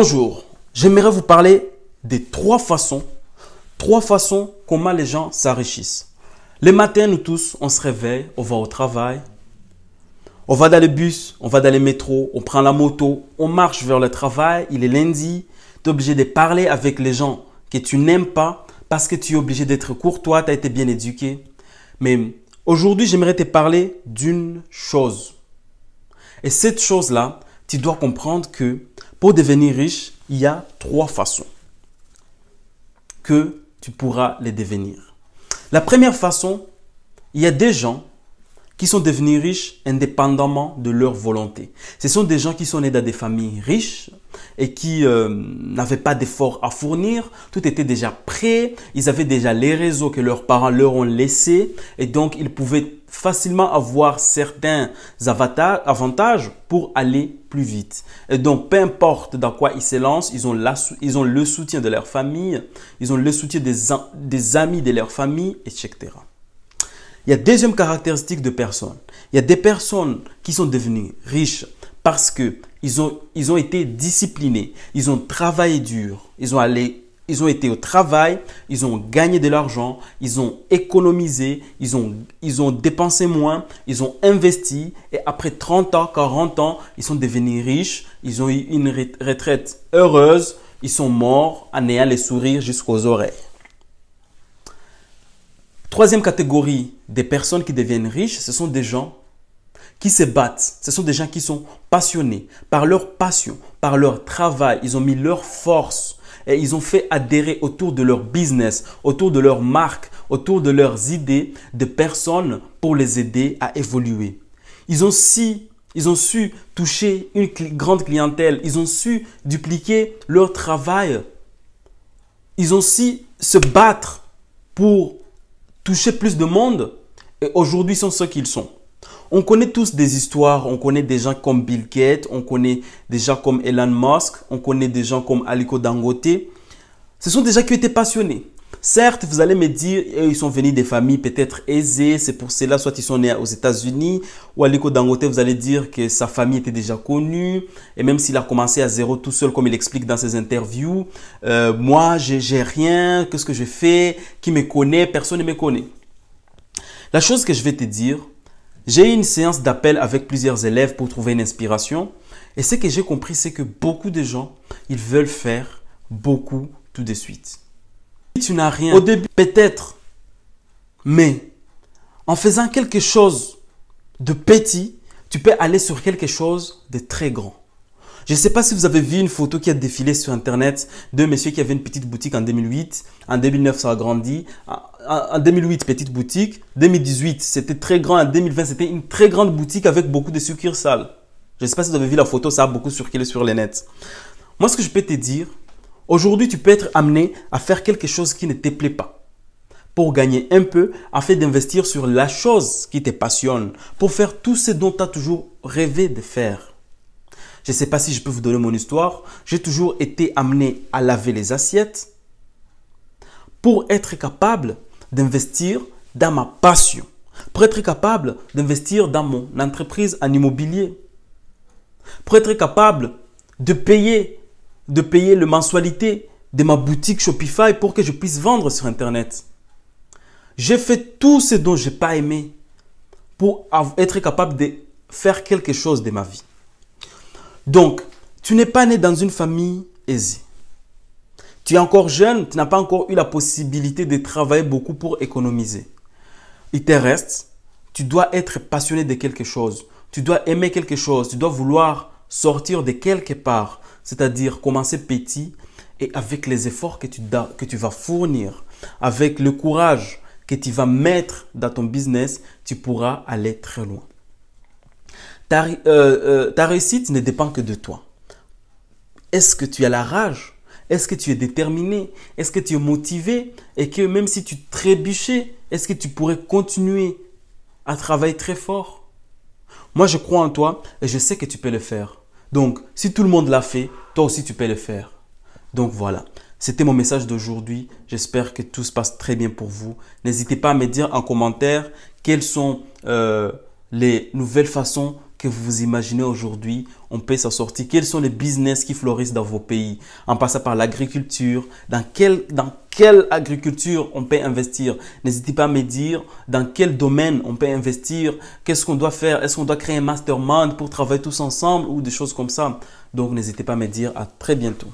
Bonjour, j'aimerais vous parler des trois façons comment les gens s'enrichissent. Le matin, nous tous, on se réveille, on va au travail, on va dans le bus, on va dans le métro, on prend la moto, on marche vers le travail, il est lundi, tu es obligé de parler avec les gens que tu n'aimes pas parce que tu es obligé d'être courtois, tu as été bien éduqué. Mais aujourd'hui, j'aimerais te parler d'une chose. Et cette chose-là, tu dois comprendre que pour devenir riche, il y a trois façons que tu pourras les devenir. La première façon, il y a des gens qui sont devenus riches indépendamment de leur volonté. Ce sont des gens qui sont nés dans des familles riches et qui n'avaient pas d'efforts à fournir. Tout était déjà prêt. Ils avaient déjà les réseaux que leurs parents leur ont laissés et donc ils pouvaient facilement avoir certains avantages pour aller plus vite. Et donc, peu importe dans quoi ils se lancent, ils ont le soutien de leur famille, ils ont le soutien des amis de leur famille, etc. Il y a deuxième caractéristique de personnes. Il y a des personnes qui sont devenues riches parce qu'ils ont été disciplinés, ils ont travaillé dur, ils ont été au travail, ils ont gagné de l'argent, ils ont économisé, ils ont dépensé moins, ils ont investi et après 30 ans, 40 ans, ils sont devenus riches, ils ont eu une retraite heureuse, ils sont morts en ayant les sourires jusqu'aux oreilles. Troisième catégorie des personnes qui deviennent riches, ce sont des gens qui se battent. Ce sont des gens qui sont passionnés par leur passion, par leur travail. Ils ont mis leur force et ils ont fait adhérer autour de leur business, autour de leur marque, autour de leurs idées, de personnes pour les aider à évoluer. Ils ont su toucher une grande clientèle. Ils ont su dupliquer leur travail. Ils ont su se battre pour toucher plus de monde et aujourd'hui sont ce qu'ils sont. On connaît tous des histoires, on connaît des gens comme Bill Gates, on connaît des gens comme Elon Musk, on connaît des gens comme Aliko Dangote. Ce sont des gens qui ont été passionnés. Certes, vous allez me dire, ils sont venus des familles peut-être aisées, c'est pour cela, soit ils sont nés aux États-Unis, ou Aliko Dangote, vous allez dire que sa famille était déjà connue, et même s'il a commencé à zéro tout seul, comme il explique dans ses interviews, moi, j'ai rien, qu'est-ce que je fais, qui me connaît, personne ne me connaît. La chose que je vais te dire, j'ai eu une séance d'appel avec plusieurs élèves pour trouver une inspiration, et ce que j'ai compris, c'est que beaucoup de gens, ils veulent faire beaucoup tout de suite. Tu n'as rien au début, peut-être, mais en faisant quelque chose de petit, tu peux aller sur quelque chose de très grand. Je ne sais pas si vous avez vu une photo qui a défilé sur Internet d'un monsieur qui avait une petite boutique en 2008. En 2009, ça a grandi. En 2008, petite boutique. 2018, c'était très grand. En 2020, c'était une très grande boutique avec beaucoup de succursales. Je ne sais pas si vous avez vu la photo, ça a beaucoup circulé sur les nets. Moi, ce que je peux te dire, aujourd'hui, tu peux être amené à faire quelque chose qui ne te plaît pas pour gagner un peu afin d'investir sur la chose qui te passionne, pour faire tout ce dont tu as toujours rêvé de faire. Je ne sais pas si je peux vous donner mon histoire. J'ai toujours été amené à laver les assiettes pour être capable d'investir dans ma passion, pour être capable d'investir dans mon entreprise en immobilier, pour être capable de payer la mensualité de ma boutique Shopify pour que je puisse vendre sur Internet. J'ai fait tout ce dont je n'ai pas aimé pour être capable de faire quelque chose de ma vie. Donc, tu n'es pas né dans une famille aisée. Tu es encore jeune, tu n'as pas encore eu la possibilité de travailler beaucoup pour économiser. Il te reste, tu dois être passionné de quelque chose. Tu dois aimer quelque chose. Tu dois vouloir sortir de quelque part. C'est-à-dire commencer petit et avec les efforts que tu vas fournir, avec le courage que tu vas mettre dans ton business, tu pourras aller très loin. Ta réussite ne dépend que de toi. Est-ce que tu as la rage? Est-ce que tu es déterminé? Est-ce que tu es motivé? Et que même si tu trébuchais, est-ce que tu pourrais continuer à travailler très fort? Moi, je crois en toi et je sais que tu peux le faire. Donc, si tout le monde l'a fait, toi aussi tu peux le faire. Donc voilà, c'était mon message d'aujourd'hui. J'espère que tout se passe très bien pour vous. N'hésitez pas à me dire en commentaire quelles sont les nouvelles façons que vous vous imaginez aujourd'hui, on peut s'en sortir? Quels sont les business qui fleurissent dans vos pays? En passant par l'agriculture, dans quelle agriculture on peut investir? N'hésitez pas à me dire dans quel domaine on peut investir, qu'est-ce qu'on doit faire, est-ce qu'on doit créer un mastermind pour travailler tous ensemble ou des choses comme ça. Donc n'hésitez pas à me dire. À très bientôt.